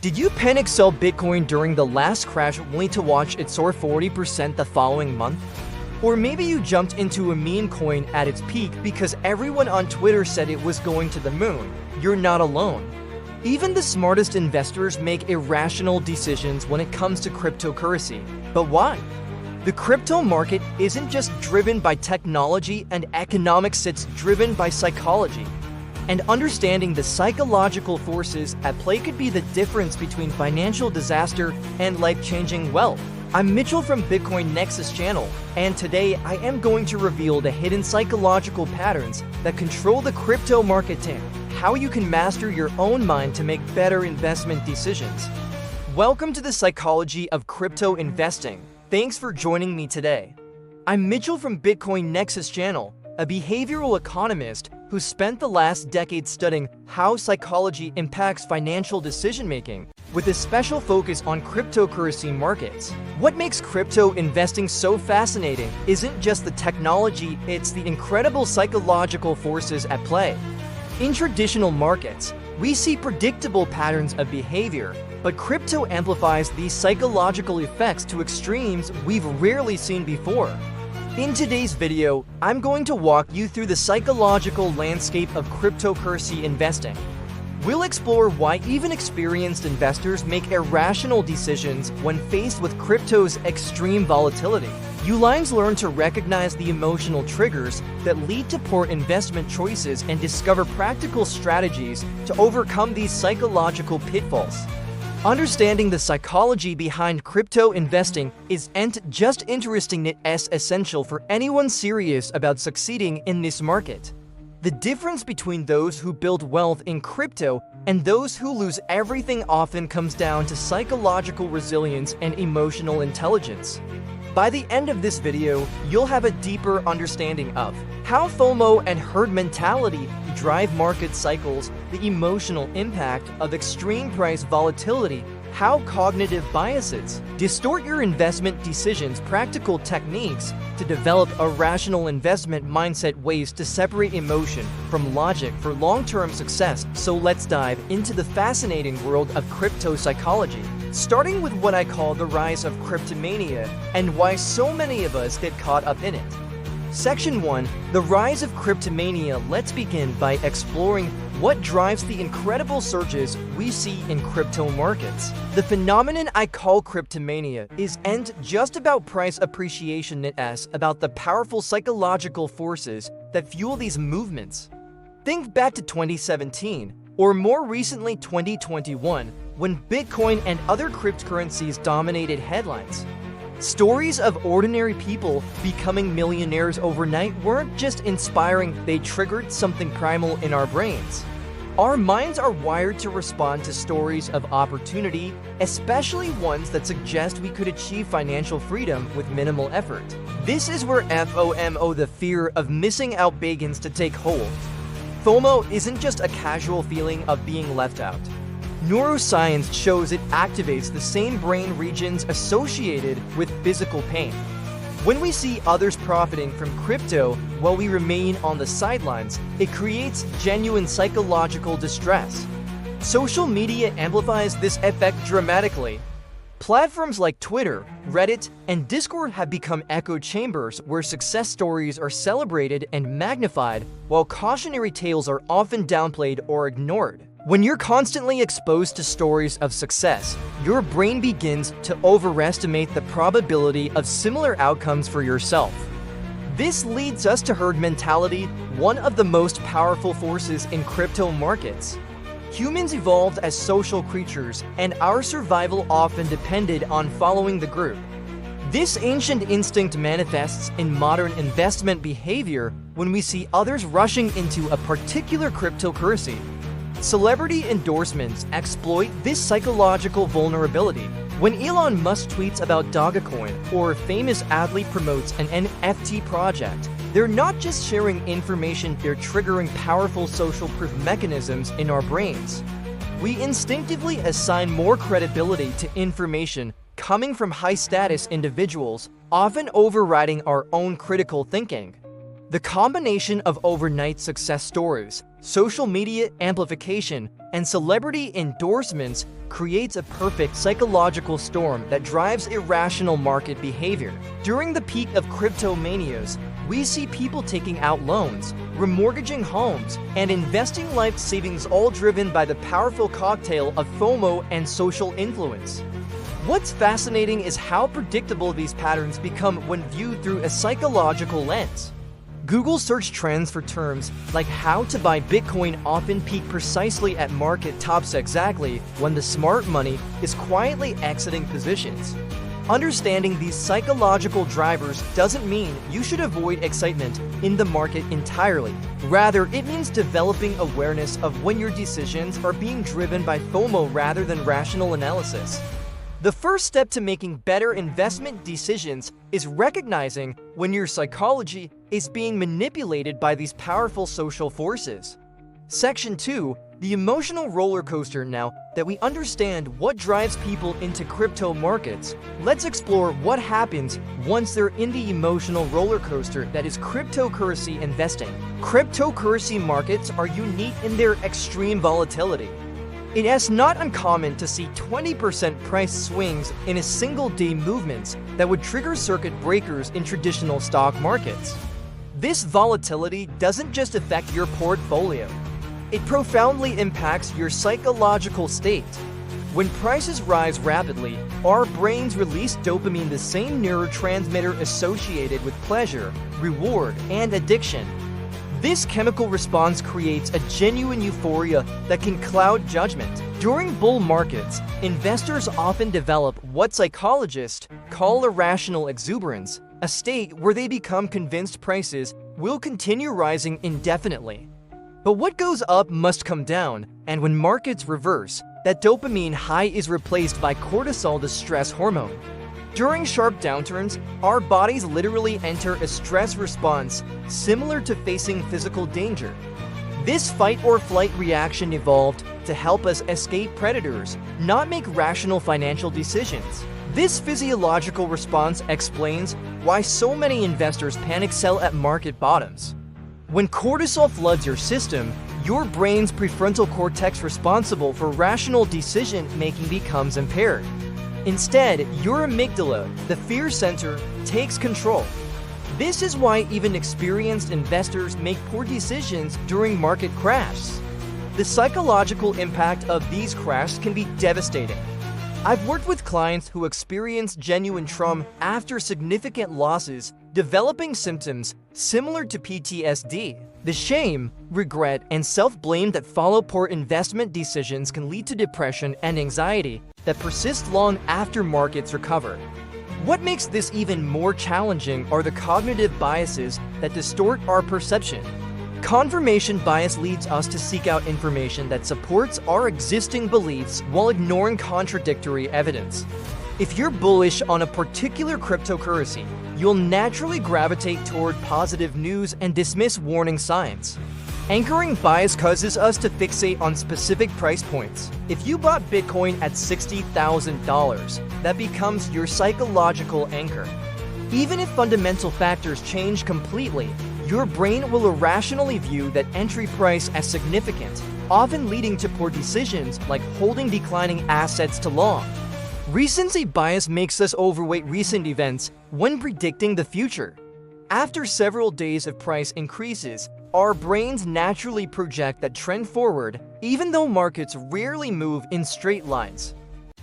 Did you panic sell Bitcoin during the last crash only to watch it soar 40% the following month? Or maybe you jumped into a meme coin at its peak because everyone on Twitter said it was going to the moon. You're not alone. Even the smartest investors make irrational decisions when it comes to cryptocurrency. But why? The crypto market isn't just driven by technology and economics, it's driven by psychology. And understanding the psychological forces at play could be the difference between financial disaster and life-changing wealth. I'm Mitchell from Bitcoin Nexus channel, and today I am going to reveal the hidden psychological patterns that control the crypto market and how you can master your own mind to make better investment decisions. Welcome to the psychology of crypto investing. Thanks for joining me today. I'm Mitchell from Bitcoin Nexus channel, a behavioral economist who spent the last decade studying how psychology impacts financial decision-making, with a special focus on cryptocurrency markets. What makes crypto investing so fascinating isn't just the technology, it's the incredible psychological forces at play. In traditional markets, we see predictable patterns of behavior, but crypto amplifies these psychological effects to extremes we've rarely seen before. In today's video, I'm going to walk you through the psychological landscape of cryptocurrency investing. We'll explore why even experienced investors make irrational decisions when faced with crypto's extreme volatility. You'll learn to recognize the emotional triggers that lead to poor investment choices and discover practical strategies to overcome these psychological pitfalls. Understanding the psychology behind crypto investing isn't just interesting, it's essential for anyone serious about succeeding in this market. The difference between those who build wealth in crypto and those who lose everything often comes down to psychological resilience and emotional intelligence. By the end of this video, you'll have a deeper understanding of how FOMO and herd mentality drive market cycles, the emotional impact of extreme price volatility, how cognitive biases distort your investment decisions, practical techniques to develop a rational investment mindset, ways to separate emotion from logic for long-term success. So let's dive into the fascinating world of crypto psychology, starting with what I call the rise of cryptomania and why so many of us get caught up in it. Section 1. The rise of cryptomania. Let's begin by exploring what drives the incredible surges we see in crypto markets. The phenomenon I call cryptomania isn't just about price appreciation, it's about the powerful psychological forces that fuel these movements. Think back to 2017, or more recently 2021, when Bitcoin and other cryptocurrencies dominated headlines. Stories of ordinary people becoming millionaires overnight weren't just inspiring, they triggered something primal in our brains. Our minds are wired to respond to stories of opportunity, especially ones that suggest we could achieve financial freedom with minimal effort. This is where FOMO, the fear of missing out, begins to take hold. FOMO isn't just a casual feeling of being left out. Neuroscience shows it activates the same brain regions associated with physical pain. When we see others profiting from crypto while we remain on the sidelines, it creates genuine psychological distress. Social media amplifies this effect dramatically. Platforms like Twitter, Reddit, and Discord have become echo chambers where success stories are celebrated and magnified, while cautionary tales are often downplayed or ignored. When you're constantly exposed to stories of success, your brain begins to overestimate the probability of similar outcomes for yourself. This leads us to herd mentality, one of the most powerful forces in crypto markets. Humans evolved as social creatures, and our survival often depended on following the group. This ancient instinct manifests in modern investment behavior when we see others rushing into a particular cryptocurrency. Celebrity endorsements exploit this psychological vulnerability. When Elon Musk tweets about Dogecoin or a famous athlete promotes an NFT project, they're not just sharing information, they're triggering powerful social proof mechanisms in our brains. We instinctively assign more credibility to information coming from high-status individuals, often overriding our own critical thinking. The combination of overnight success stories, social media amplification, and celebrity endorsements creates a perfect psychological storm that drives irrational market behavior. During the peak of cryptomanias, we see people taking out loans, remortgaging homes, and investing life savings, all driven by the powerful cocktail of FOMO and social influence. What's fascinating is how predictable these patterns become when viewed through a psychological lens. Google search trends for terms like how to buy Bitcoin often peak precisely at market tops exactly when the smart money is quietly exiting positions. Understanding these psychological drivers doesn't mean you should avoid excitement in the market entirely. Rather, it means developing awareness of when your decisions are being driven by FOMO rather than rational analysis. The first step to making better investment decisions is recognizing when your psychology is being manipulated by these powerful social forces. Section 2, the emotional roller coaster. Now that we understand what drives people into crypto markets, let's explore what happens once they're in the emotional roller coaster that is cryptocurrency investing. Cryptocurrency markets are unique in their extreme volatility. It is not uncommon to see 20% price swings in a single-day movements that would trigger circuit breakers in traditional stock markets. This volatility doesn't just affect your portfolio. It profoundly impacts your psychological state. When prices rise rapidly, our brains release dopamine, the same neurotransmitter associated with pleasure, reward, and addiction. This chemical response creates a genuine euphoria that can cloud judgment. During bull markets, investors often develop what psychologists call irrational exuberance, a state where they become convinced prices will continue rising indefinitely. But what goes up must come down, and when markets reverse, that dopamine high is replaced by cortisol, the stress hormone. During sharp downturns, our bodies literally enter a stress response similar to facing physical danger. This fight or flight reaction evolved to help us escape predators, not make rational financial decisions. This physiological response explains why so many investors panic sell at market bottoms. When cortisol floods your system, your brain's prefrontal cortex responsible for rational decision-making becomes impaired. Instead, your amygdala, the fear center, takes control. This is why even experienced investors make poor decisions during market crashes. The psychological impact of these crashes can be devastating. I've worked with clients who experienced genuine trauma after significant losses, developing symptoms similar to PTSD. The shame, regret, and self-blame that follow poor investment decisions can lead to depression and anxiety that persist long after markets recover. What makes this even more challenging are the cognitive biases that distort our perception. Confirmation bias leads us to seek out information that supports our existing beliefs while ignoring contradictory evidence. If you're bullish on a particular cryptocurrency, you'll naturally gravitate toward positive news and dismiss warning signs. Anchoring bias causes us to fixate on specific price points. If you bought Bitcoin at $60,000, that becomes your psychological anchor. Even if fundamental factors change completely, your brain will irrationally view that entry price as significant, often leading to poor decisions like holding declining assets too long. Recency bias makes us overweight recent events when predicting the future. After several days of price increases, our brains naturally project that trend forward, even though markets rarely move in straight lines.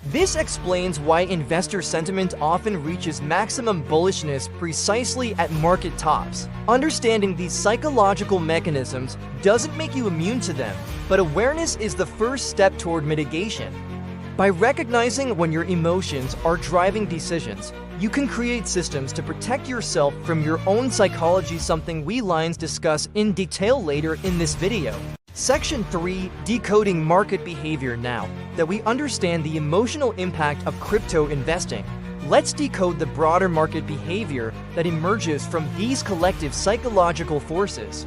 This explains why investor sentiment often reaches maximum bullishness precisely at market tops. Understanding these psychological mechanisms doesn't make you immune to them, but awareness is the first step toward mitigation. By recognizing when your emotions are driving decisions, you can create systems to protect yourself from your own psychology, something we lines discuss in detail later in this video. Section 3, Decoding Market Behavior. Now that we understand the emotional impact of crypto investing, let's decode the broader market behavior that emerges from these collective psychological forces.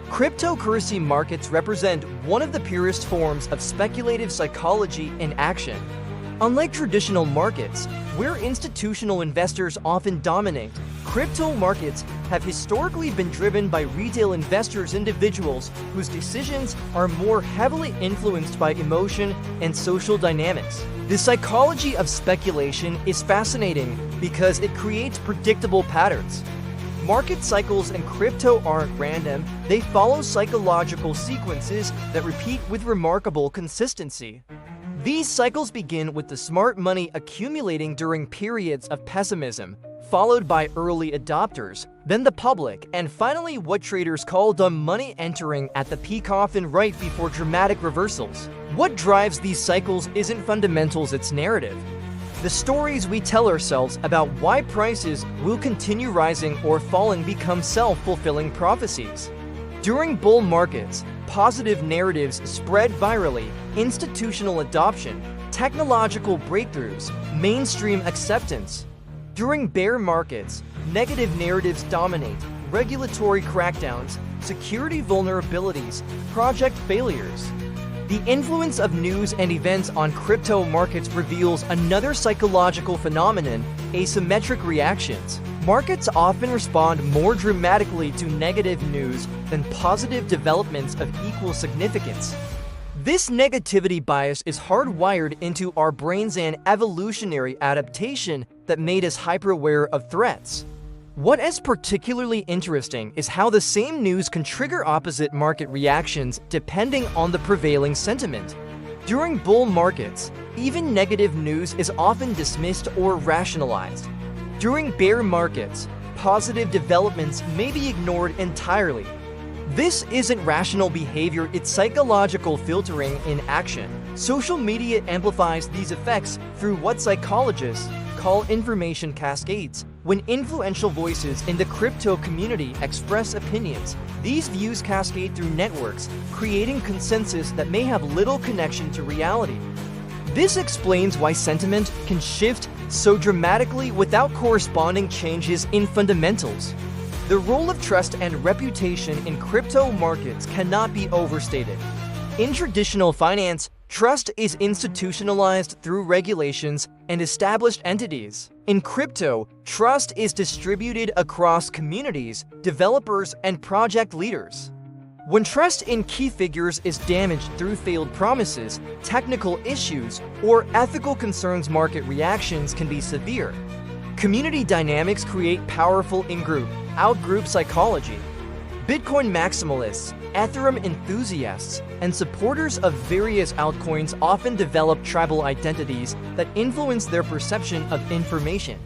Cryptocurrency markets represent one of the purest forms of speculative psychology in action. Unlike traditional markets, where institutional investors often dominate, Crypto markets have historically been driven by retail individuals whose decisions are more heavily influenced by emotion and social dynamics. The psychology of speculation is fascinating because it creates predictable patterns. Market cycles in crypto aren't random, they follow psychological sequences that repeat with remarkable consistency. These cycles begin with the smart money accumulating during periods of pessimism, followed by early adopters, then the public, and finally what traders call dumb money entering at the peak, often right before dramatic reversals. What drives these cycles isn't fundamentals, it's narrative. The stories we tell ourselves about why prices will continue rising or falling become self-fulfilling prophecies. During bull markets, positive narratives spread virally, institutional adoption, technological breakthroughs, mainstream acceptance. During bear markets, negative narratives dominate, regulatory crackdowns, security vulnerabilities, project failures. The influence of news and events on crypto markets reveals another psychological phenomenon: asymmetric reactions. Markets often respond more dramatically to negative news than positive developments of equal significance. This negativity bias is hardwired into our brains, an evolutionary adaptation that made us hyper-aware of threats. What is particularly interesting is how the same news can trigger opposite market reactions depending on the prevailing sentiment. During bull markets, even negative news is often dismissed or rationalized. During bear markets, positive developments may be ignored entirely. This isn't rational behavior, it's psychological filtering in action. Social media amplifies these effects through what psychologists call information cascades. When influential voices in the crypto community express opinions, these views cascade through networks, creating consensus that may have little connection to reality. This explains why sentiment can shift so dramatically without corresponding changes in fundamentals. The role of trust and reputation in crypto markets cannot be overstated. In traditional finance, trust is institutionalized through regulations and established entities. In crypto, trust is distributed across communities, developers, and project leaders. When trust in key figures is damaged through failed promises, technical issues, or ethical concerns, market reactions can be severe. Community dynamics create powerful in-group, out-group psychology. Bitcoin maximalists, Ethereum enthusiasts, and supporters of various altcoins often develop tribal identities that influence their perception of information.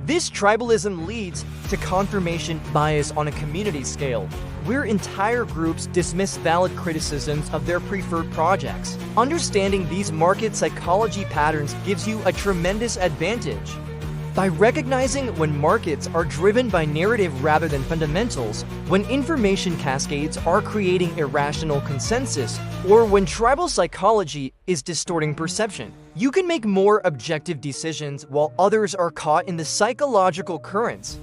This tribalism leads to confirmation bias on a community scale, where entire groups dismiss valid criticisms of their preferred projects. Understanding these market psychology patterns gives you a tremendous advantage. By recognizing when markets are driven by narrative rather than fundamentals, when information cascades are creating irrational consensus, or when tribal psychology is distorting perception, you can make more objective decisions while others are caught in the psychological currents.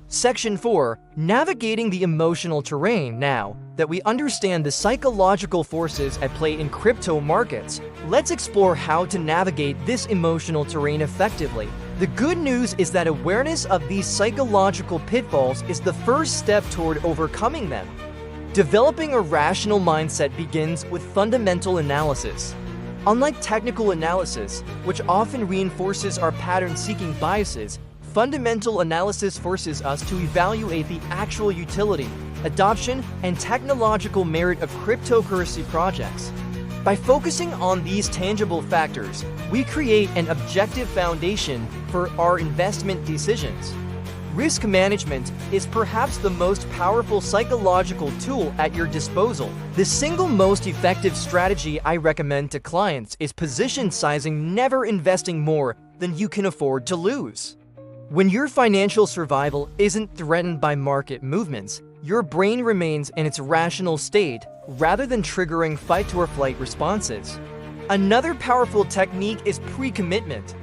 Section 4. Navigating the emotional terrain. Now that we understand the psychological forces at play in crypto markets, let's explore how to navigate this emotional terrain effectively. The good news is that awareness of these psychological pitfalls is the first step toward overcoming them. Developing a rational mindset begins with fundamental analysis. Unlike technical analysis, which often reinforces our pattern-seeking biases, fundamental analysis forces us to evaluate the actual utility, adoption, and technological merit of cryptocurrency projects. By focusing on these tangible factors, we create an objective foundation for our investment decisions. Risk management is perhaps the most powerful psychological tool at your disposal. The single most effective strategy I recommend to clients is position sizing, never investing more than you can afford to lose. When your financial survival isn't threatened by market movements, your brain remains in its rational state rather than triggering fight-or-flight responses. Another powerful technique is pre-commitment.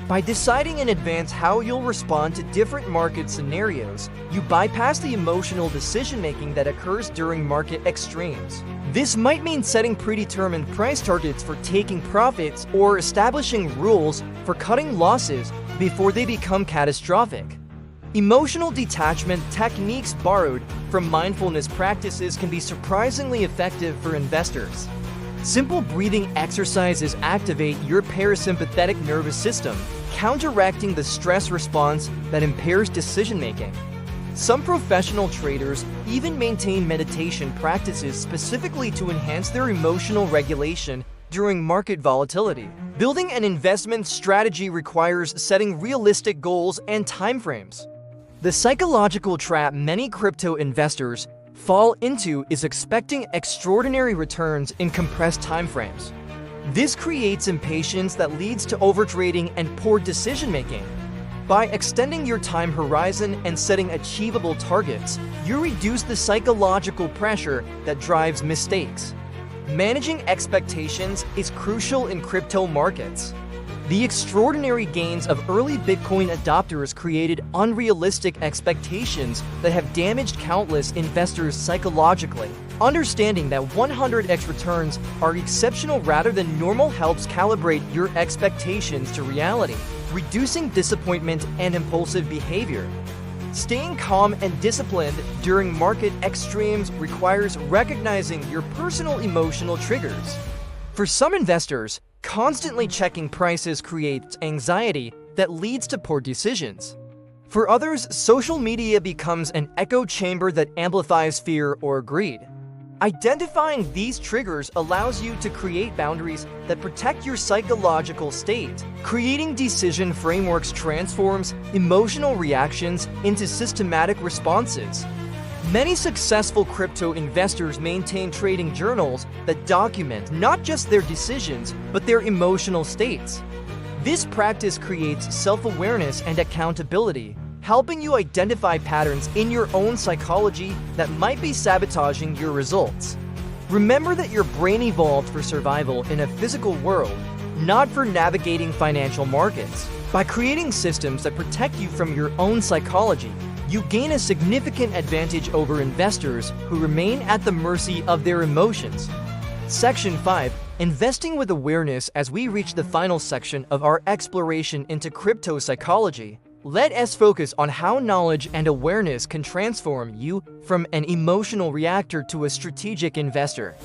By deciding in advance how you'll respond to different market scenarios, you bypass the emotional decision-making that occurs during market extremes. This might mean setting predetermined price targets for taking profits or establishing rules for cutting losses before they become catastrophic. Emotional detachment techniques borrowed from mindfulness practices can be surprisingly effective for investors. Simple breathing exercises activate your parasympathetic nervous system, counteracting the stress response that impairs decision-making. Some professional traders even maintain meditation practices specifically to enhance their emotional regulation during market volatility. Building an investment strategy requires setting realistic goals and timeframes. The psychological trap many crypto investors fall into is expecting extraordinary returns in compressed timeframes. This creates impatience that leads to overtrading and poor decision-making. By extending your time horizon and setting achievable targets, you reduce the psychological pressure that drives mistakes. Managing expectations is crucial in crypto markets. The extraordinary gains of early Bitcoin adopters created unrealistic expectations that have damaged countless investors psychologically. Understanding that 100x returns are exceptional rather than normal helps calibrate your expectations to reality, reducing disappointment and impulsive behavior. Staying calm and disciplined during market extremes requires recognizing your personal emotional triggers. For some investors, constantly checking prices creates anxiety that leads to poor decisions. For others, social media becomes an echo chamber that amplifies fear or greed. Identifying these triggers allows you to create boundaries that protect your psychological state. Creating decision frameworks transforms emotional reactions into systematic responses. Many successful crypto investors maintain trading journals that document not just their decisions, but their emotional states. This practice creates self-awareness and accountability, helping you identify patterns in your own psychology that might be sabotaging your results. Remember that your brain evolved for survival in a physical world, not for navigating financial markets. By creating systems that protect you from your own psychology, you gain a significant advantage over investors who remain at the mercy of their emotions. Section 5. Investing with awareness. As we reach the final section of our exploration into crypto psychology, let us focus on how knowledge and awareness can transform you from an emotional reactor to a strategic investor.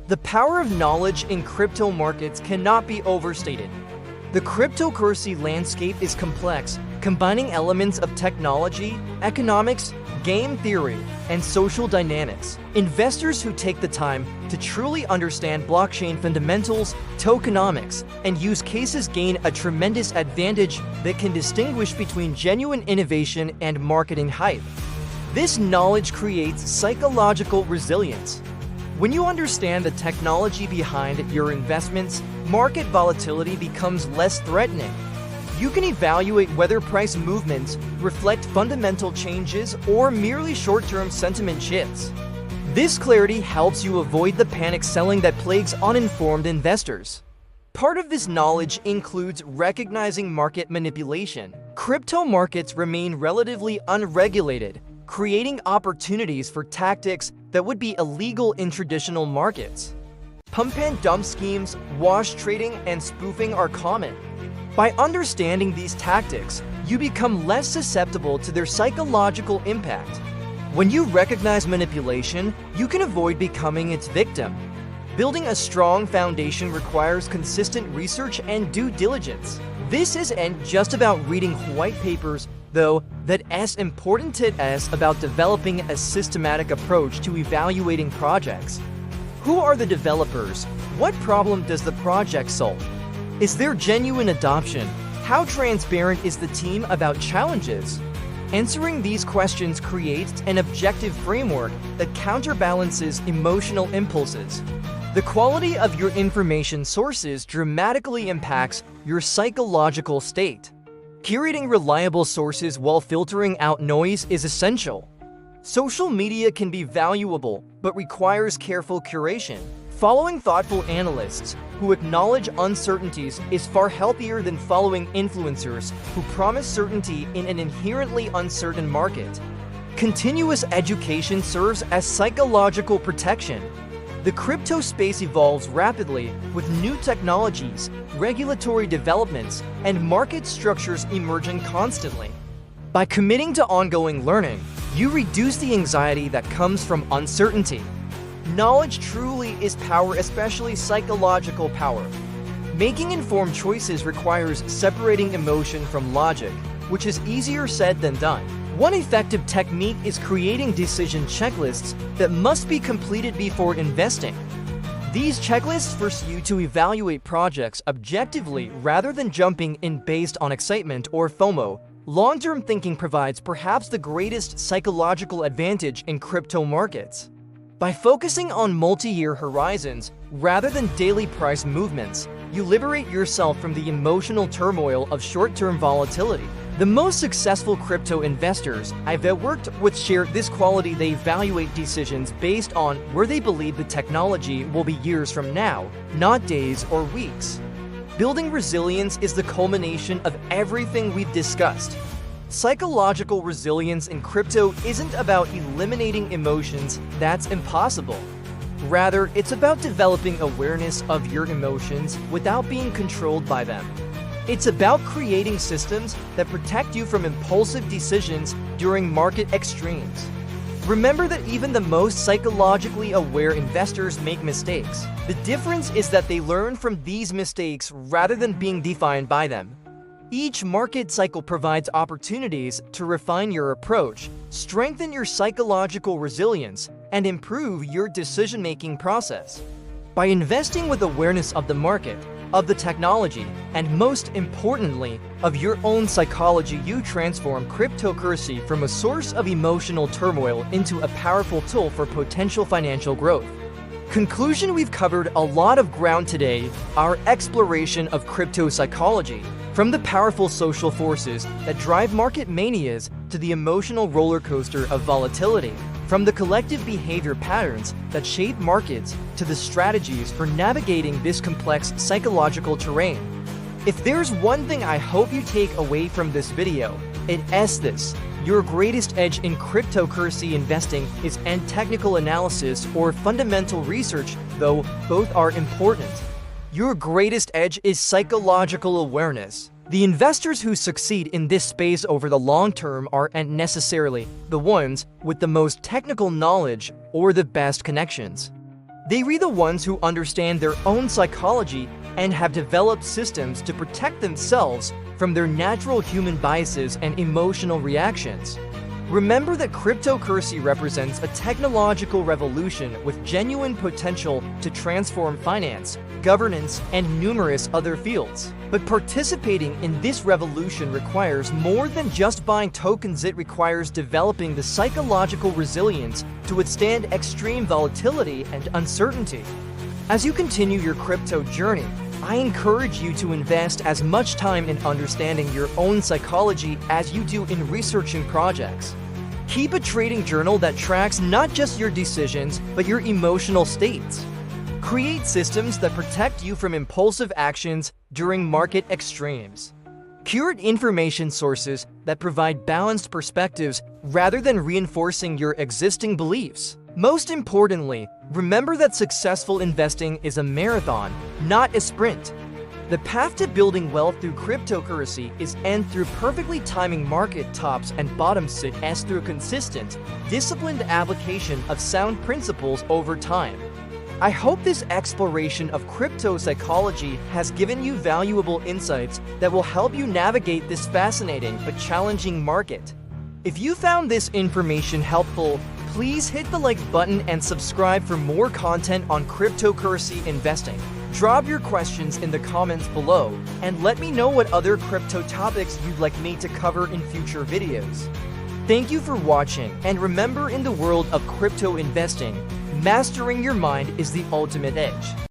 The power of knowledge in crypto markets cannot be overstated. The cryptocurrency landscape is complex, combining elements of technology, economics, game theory, and social dynamics. Investors who take the time to truly understand blockchain fundamentals, tokenomics, and use cases gain a tremendous advantage that can distinguish between genuine innovation and marketing hype. This knowledge creates psychological resilience. When you understand the technology behind your investments, market volatility becomes less threatening. You can evaluate whether price movements reflect fundamental changes or merely short-term sentiment shifts. This clarity helps you avoid the panic selling that plagues uninformed investors. Part of this knowledge includes recognizing market manipulation. Crypto markets remain relatively unregulated, creating opportunities for tactics that would be illegal in traditional markets. Pump and dump schemes, wash trading, and spoofing are common. By understanding these tactics, you become less susceptible to their psychological impact. When you recognize manipulation, you can avoid becoming its victim. Building a strong foundation requires consistent research and due diligence. This isn't just about reading white papers, though, that's as important as about developing a systematic approach to evaluating projects. Who are the developers? What problem does the project solve? Is there genuine adoption? How transparent is the team about challenges? Answering these questions creates an objective framework that counterbalances emotional impulses. The quality of your information sources dramatically impacts your psychological state. Curating reliable sources while filtering out noise is essential. Social media can be valuable, but requires careful curation. Following thoughtful analysts who acknowledge uncertainties is far healthier than following influencers who promise certainty in an inherently uncertain market. Continuous education serves as psychological protection. The crypto space evolves rapidly with new technologies, regulatory developments, and market structures emerging constantly. By committing to ongoing learning, you reduce the anxiety that comes from uncertainty. Knowledge truly is power, especially psychological power. Making informed choices requires separating emotion from logic, which is easier said than done. One effective technique is creating decision checklists that must be completed before investing. These checklists force you to evaluate projects objectively rather than jumping in based on excitement or FOMO. Long-term thinking provides perhaps the greatest psychological advantage in crypto markets. By focusing on multi-year horizons rather than daily price movements, you liberate yourself from the emotional turmoil of short-term volatility. The most successful crypto investors I've worked with share this quality. They evaluate decisions based on where they believe the technology will be years from now, not days or weeks. Building resilience is the culmination of everything we've discussed. Psychological resilience in crypto isn't about eliminating emotions. That's impossible. Rather, it's about developing awareness of your emotions without being controlled by them. It's about creating systems that protect you from impulsive decisions during market extremes. Remember that even the most psychologically aware investors make mistakes. The difference is that they learn from these mistakes rather than being defined by them. Each market cycle provides opportunities to refine your approach, strengthen your psychological resilience, and improve your decision-making process. By investing with awareness of the market, of the technology, and most importantly, of your own psychology, you transform cryptocurrency from a source of emotional turmoil into a powerful tool for potential financial growth. Conclusion: we've covered a lot of ground today. Our exploration of crypto psychology, from the powerful social forces that drive market manias to the emotional roller coaster of volatility, from the collective behavior patterns that shape markets to the strategies for navigating this complex psychological terrain. If there's one thing I hope you take away from this video, it's this: your greatest edge in cryptocurrency investing isn't technical analysis or fundamental research, though both are important. Your greatest edge is psychological awareness. The investors who succeed in this space over the long term aren't necessarily the ones with the most technical knowledge or the best connections. They are the ones who understand their own psychology and have developed systems to protect themselves from their natural human biases and emotional reactions. Remember that cryptocurrency represents a technological revolution with genuine potential to transform finance, governance, and numerous other fields. But participating in this revolution requires more than just buying tokens. It requires developing the psychological resilience to withstand extreme volatility and uncertainty. As you continue your crypto journey, I encourage you to invest as much time in understanding your own psychology as you do in researching projects. Keep a trading journal that tracks not just your decisions, but your emotional states. Create systems that protect you from impulsive actions during market extremes. Curate information sources that provide balanced perspectives rather than reinforcing your existing beliefs. Most importantly, remember that successful investing is a marathon, not a sprint. The path to building wealth through cryptocurrency isn't through perfectly timing market tops and bottoms. It's through consistent, disciplined application of sound principles over time. I hope this exploration of crypto psychology has given you valuable insights that will help you navigate this fascinating but challenging market. If you found this information helpful, please hit the like button and subscribe for more content on cryptocurrency investing. Drop your questions in the comments below and let me know what other crypto topics you'd like me to cover in future videos. Thank you for watching, and remember, in the world of crypto investing, mastering your mind is the ultimate edge.